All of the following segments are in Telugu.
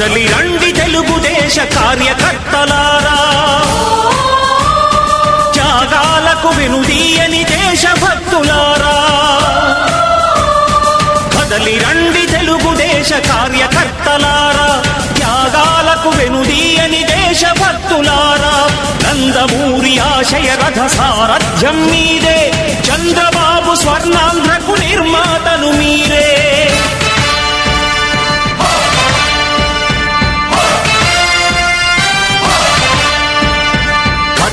కదలి రండి తెలుగుదేశ కార్యకర్తలారా, త్యాగాలకు వెనుదీయని దేశభక్తులారా. కదలి రండి తెలుగుదేశ కార్యకర్తలారా, త్యాగాలకు వెనుదీయని దేశభక్తులారా. నందమూరి ఆశయ రథ సారథ్యం మీదే, చంద్రబాబు స్వర్ణాంధ్రకు నిర్మాతలు మీరే.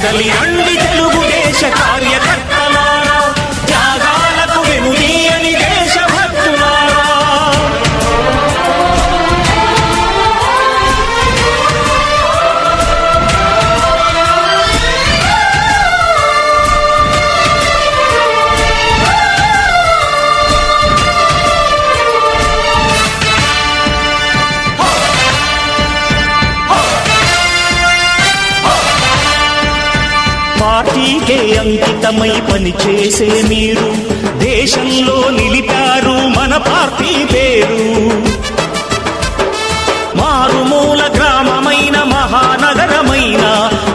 కదలి రండి తెలుగుదేశ కార్యకర్తలారా, త్యాగాలకు వెనుదీయని దేశభక్తులారా. పార్టీకే అంకితమై పనిచేసే మీరు దేశంలో నిలిపారు మన పార్టీ పేరు. మారుమూల గ్రామమైన మహానగరమైన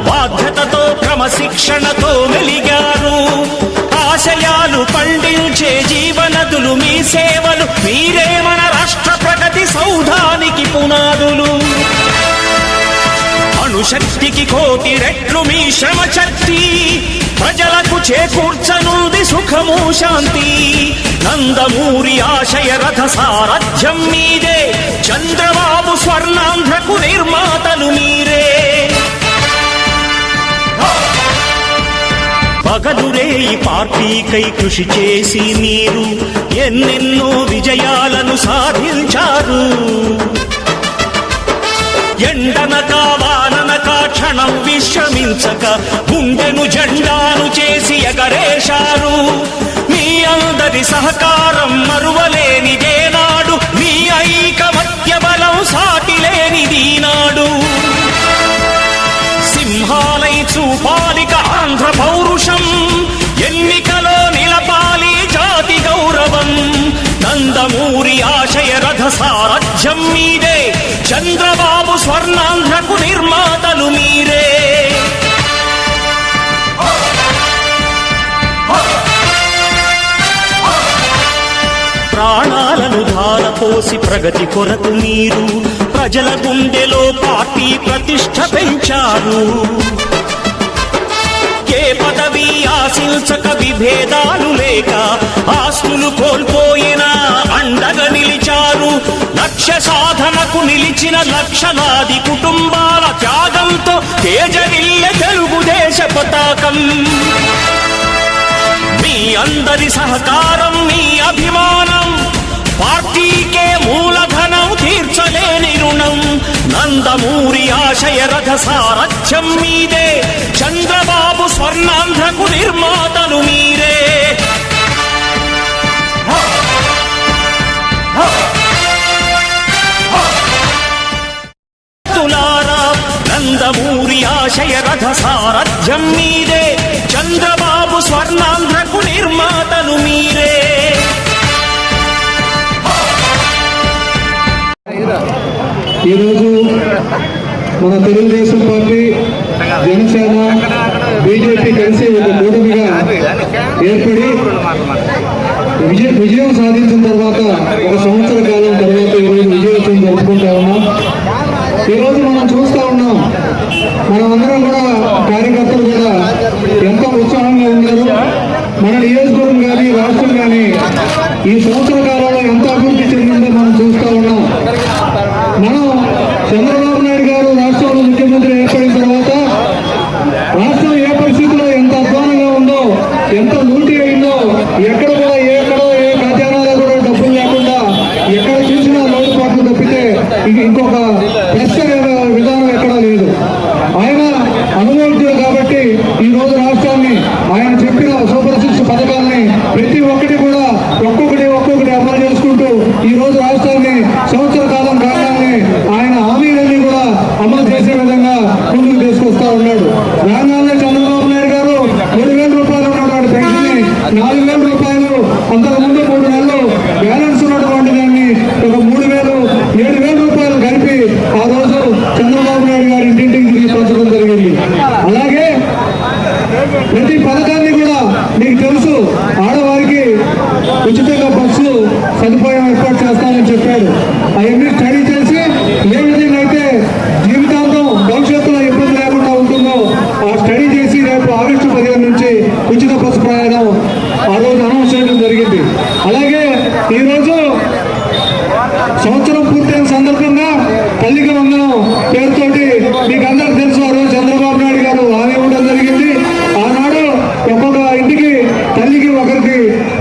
బాధ్యతతో క్రమశిక్షణతో మెలిగారు. ఆశయాలు పండించే జీవనదులు మీ సేవలు, మీరే మన రాష్ట్ర ప్రగతి సౌధానికి పునాదులు. అణుశక్తికి కోటి రెట్లు మీ శ్రమ శక్తి, ప్రజలకు చేకూర్చనుంది సుఖము శాంతి. నందమూరి ఆశయ రథ సారథ్యం మీదే, చంద్రబాబు స్వర్ణాంధ్రకు నిర్మాతలు మీరే. పగలురే ఈ పార్టీకై కృషి చేసి మీరు ఎన్నెన్నో విజయాలను సాధించారు. ఎండనక వాననక క్షణం విశ్రమించక గుండెను జెండాను చేసి ఎగరేశారు. మీ అందరి సహకారం మరువలేనిదేనాడు, మీ ఐకమత్య బలం సాటిలేనిదీనాడు. సింహాలై చూపాలిక ఆంధ్ర పౌరుషం, ఎన్నికలో నిలపాలి జాతి గౌరవం. నందమూరి ఆశయ రథ సారథ్యం మీదే, చంద్రబాబు స్వర్ణాంధ్రకు నిర్మాతలు మీరే. ప్రాణాలను ధారపోసి ప్రగతి కొరకు మీరు ప్రజల గుండెలో పార్టీ ప్రతిష్ఠ పెంచారు. ఏ పదవి ఆశించక విభేదాలు లేక ఆస్తులు కోల్పోయినా అండగా నిలిచారు. లక్ష్య సాధనకు నిలిచిన లక్షలాది కుటుంబాల త్యాగంతో తేజరిల్లె తెలుగుదేశ పతాకం. మీ అందరి సహకారం, మీ అభిమానం పార్టీకే మూలధనం, తీర్చలేని రుణం. నందమూరి ఆశయ రథ సారథ్యం మీదే, చంద్రబాబు స్వర్ణాంధ్రకు నిర్మాతలు మీరే. నందమూరి ఆశయ రథ సారథ్యం మీదే, చంద్రబాబు స్వర్ణాంధ్రకు నిర్మాతలు మీరే. ఈరోజు మన తెలుగుదేశం పార్టీ, జనసేన, బీజేపీ కలిసి ఒక కూటమిగా ఏర్పడి విజయం సాధించిన తర్వాత ఒక సంవత్సర కాలం తర్వాత ఈరోజు విజయోత్సవం జరుపుకుంటా ఉన్నాం. ఈరోజు మనం చూస్తూ ఉన్నాం, మనమందరం కూడా కార్యకర్తలు కూడా ఎంతో ఉత్సాహంగా ఉన్నారు. మన నియోజకవర్గం కానీ రాష్ట్రం కానీ ఈ సంవత్సర కాలంలో ఎంత అభివృద్ధి చెందిందో మనం చూస్తూ ఉన్నాం. మనం చంద్రబాబు నాయుడు గారు రాష్ట్రంలో ముఖ్యమంత్రి ఏర్పడిన తర్వాత రాష్ట్రం ఏ పరిస్థితిలో ఎంత అధ్వానంగా ఉందో, ఎంత లూటీ అయిందో, ఎక్కడ కూడా ఏ ఖజానాలో కూడా డబ్బులు లేకుండా ఎక్కడ చూసినా లోటుపాట్లు తప్పితే ఇంకొక ప్రశ్న విధానం ఎక్కడా లేదు. ఆయన అనుభవజ్ఞుడు కాబట్టి ఈ రోజు రాష్ట్రాన్ని ఆయన చెప్పిన సూపర్ 6 పథకాలని ప్రతి ఒక్కటి కూడా ఒక్కొక్కటి అమలు చేసుకుంటూ ఈ రోజు రాష్ట్రాన్ని సంవత్సర కాలం కాలాన్ని ఆయన హామీలన్నీ కూడా అమలు చేసే విధంగా ముందుకు తీసుకొస్తా ఉన్నాడు. రాగానే చంద్రబాబు నాయుడు గారు 3,000 రూపాయలు ఉన్నటువంటి పెన్షన్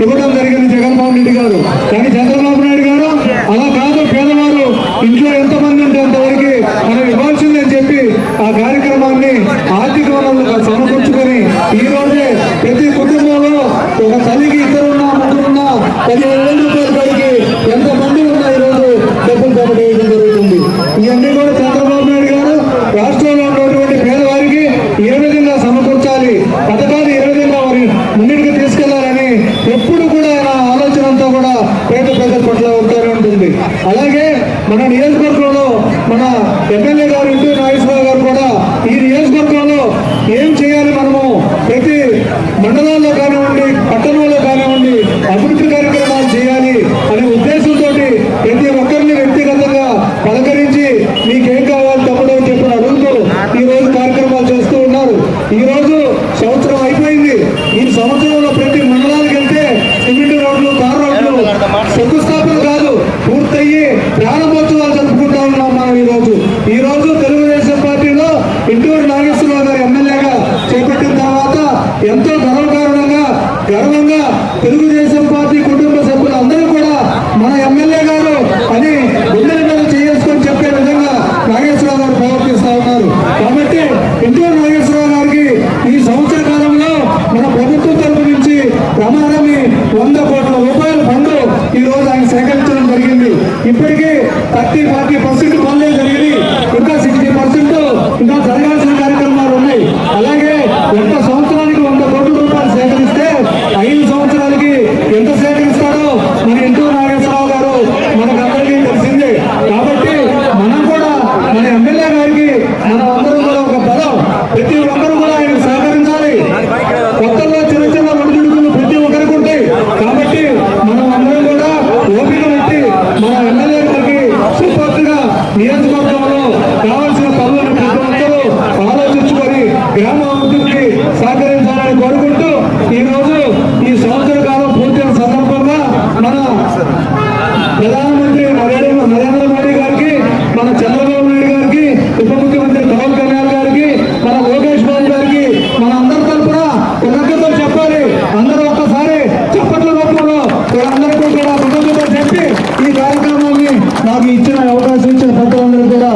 ఇవ్వడం జరిగింది జగన్మోహన్ రెడ్డి గారు. కానీ చంద్రబాబు నాయుడు గారు అలా కాదు, పేదవారు ఇంట్లో ఎంతమంది ఉంటే అంతవరకు మనం ఇవ్వాల్సిందని చెప్పి ఆ కార్యక్రమాన్ని ఆర్థిక వనరులు సమకూర్చుకొని ఈ రోజే ప్రతి కుటుంబంలో ఒక తల్లికి ఇద్దరున్నా ముగ్గురున్నా 15,000 రూపాయల పైకి ఎంతమంది ఉన్నా ఈ రోజు డబ్బులు జమ చేయడం జరుగుతుంది. ఇవన్నీ కూడా చంద్రబాబు నాయుడు గారు రాష్ట్రంలో ఉన్నటువంటి పేదవారికి ఏ విధంగా సమకూర్చాలి, పథకాలు ఏ విధంగా వారి ముందుకు తీసుకెళ్లాలని ఎప్పుడు కూడా ఆయన ఆలోచన అంతా కూడా పేద ప్రజల పట్ల ఉంటానే ఉంటుంది. అలాగే మన నియోజకవర్గంలో మన ఎమ్మెల్యే గారు ఇంటూరు నాగేశ్వరరావు గారు కూడా ఈ నియోజకవర్గంలో ఏం చేయాలి, మనము ప్రతి మండలాల్లో కానివ్వండి పట్టణంలో కానివ్వండి అభివృద్ధి కార్యక్రమాలు చేయాలి అనే ఉద్దేశంతో ప్రతి ఒక్కరిని వ్యక్తిగతంగా పలకరించి మీకేం కావాలి తమ్ముడు అని చెప్పి అడుగుతూ ఈ రోజు కార్యక్రమాలు చేస్తూ ఉన్నారు. ఈ రోజు సంవత్సరం అయిపోయింది. ఈ సంవత్సరంలో ప్రతి మండలానికి వెళ్తే సిమెంట్ రోడ్లు, తార్ రోడ్లు శంకుస్థాపన కాదు, పూర్తయ్యి ప్రారంభోత్సవాలు జరుపుకుంటా ఉన్నాం మనం. ఈ రోజు తెలుగుదేశం పార్టీలో ఇంటూరు నాగేశ్వరరావు గారు ఎమ్మెల్యేగా చేపట్టిన తర్వాత ఎంతో గర్వంగా తెలుగుదేశం పార్టీ కుటుంబ సభ్యులందరూ కూడా మన ఎమ్మెల్యే గారు అని గుండెల మీద చేసుకొని చెప్పే విధంగా నాగేశ్వరరావు గారు ప్రవర్తిస్తా ఉన్నారు. కాబట్టి ఇంటూరు నాగేశ్వరరావు గారికి ఈ సంవత్సర కాలంలో మన ప్రభుత్వం తరపు నుంచి ప్రమాణమి 100 కోట్ల రూపాయల ఫండ్ ఈ రోజు ఆయన సేకరించడం జరిగింది. ఇప్పటికీ 30-40% పనులే జరిగింది. ఇంకా 60% ఇంకా జరగాల్సిన కార్యక్రమాలు ఉన్నాయి. అలాగే ఒక్క సంవత్సరానికి 100 కోట్ల రూపాయలు సేకరిస్తే 5 సంవత్సరాలకి ఎంత సేకరిస్తాడో మన ఇంటూరు నాగేశ్వరరావు గారు మనకందరికీ తెలిసిందే. కాబట్టి మనం కూడా మన ఎమ్మెల్యే గారికి మనం అందరూ కూడా ఒక బలం, ప్రతి ఒక్కరూ కూడా ఆయన సహకరించాలి. కొత్తలో చిన్న ఒడిదుడుకులు ప్రతి ఒక్కరికి ఉంటాయి. కాబట్టి మనం అందరం కూడా ఓపిక పెట్టి మన ఎమ్మెల్యే గారికి సపోర్ట్గా నియోజకవర్గంలో కావాల్సిన పనులను ప్రతి ఒక్కరూ ఆలోచించుకొని గ్రామ అభివృద్ధికి సహకరించాలని కోరుకుంటూ ఈ రోజు ఈ సంవత్సర కాలం పూర్తయిన సందర్భంగా మన ప్రధానమంత్రి నరేంద్ర మోడీ గారికి, మన చంద్రబాబు నాయుడు గారికి, ఉప ముఖ్యమంత్రి పవన్ కళ్యాణ్ గారికి, మన లోకేష్ బాబు గారికి మన అందరి తరఫున కృతజ్ఞతలు చెప్పాలి. అందరూ ఒక్కసారి చప్పట్ల రూపంలో అందరికీ కూడా కృతజ్ఞతలు చెప్పి ఈ కార్యక్రమాన్ని నాకు ఇచ్చిన అవకాశం ఇచ్చిన ప్రజలందరూ కూడా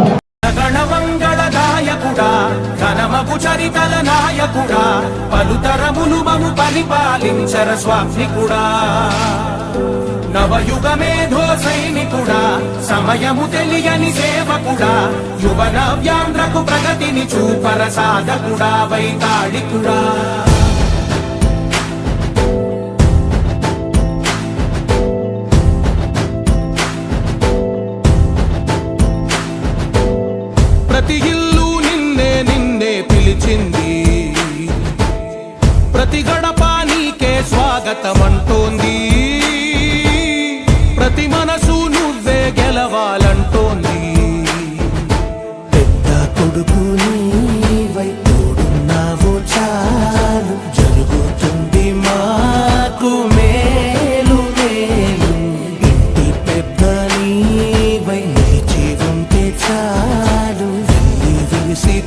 ఘనమగు చరితల నాయకుడా, పలుతరములు మము పరిపాలించర స్వామికుడా, నవయుగ మేధో సైనికుడా, సమయము తెలియని సేవకుడా, యువ నవ్యాంధ్రకు ప్రగతిని చూపర సాధకుడా, వైతాళికుడా. ప్రతి ఇల్లు నిన్నే పిలిచింది, ప్రతి గడప నీకే స్వాగతమంటోంది, ప్రతి మనసు నువ్వే గెలవాలంటోంది. పెద్ద కొడుకు నీవై తోడున్నావు చాలు, జరుగుతుంది మాకు మేలు మేలు. ఇంటి పెద్ద నీవై నిలిచి ఉంటే చాలు, వెలిసి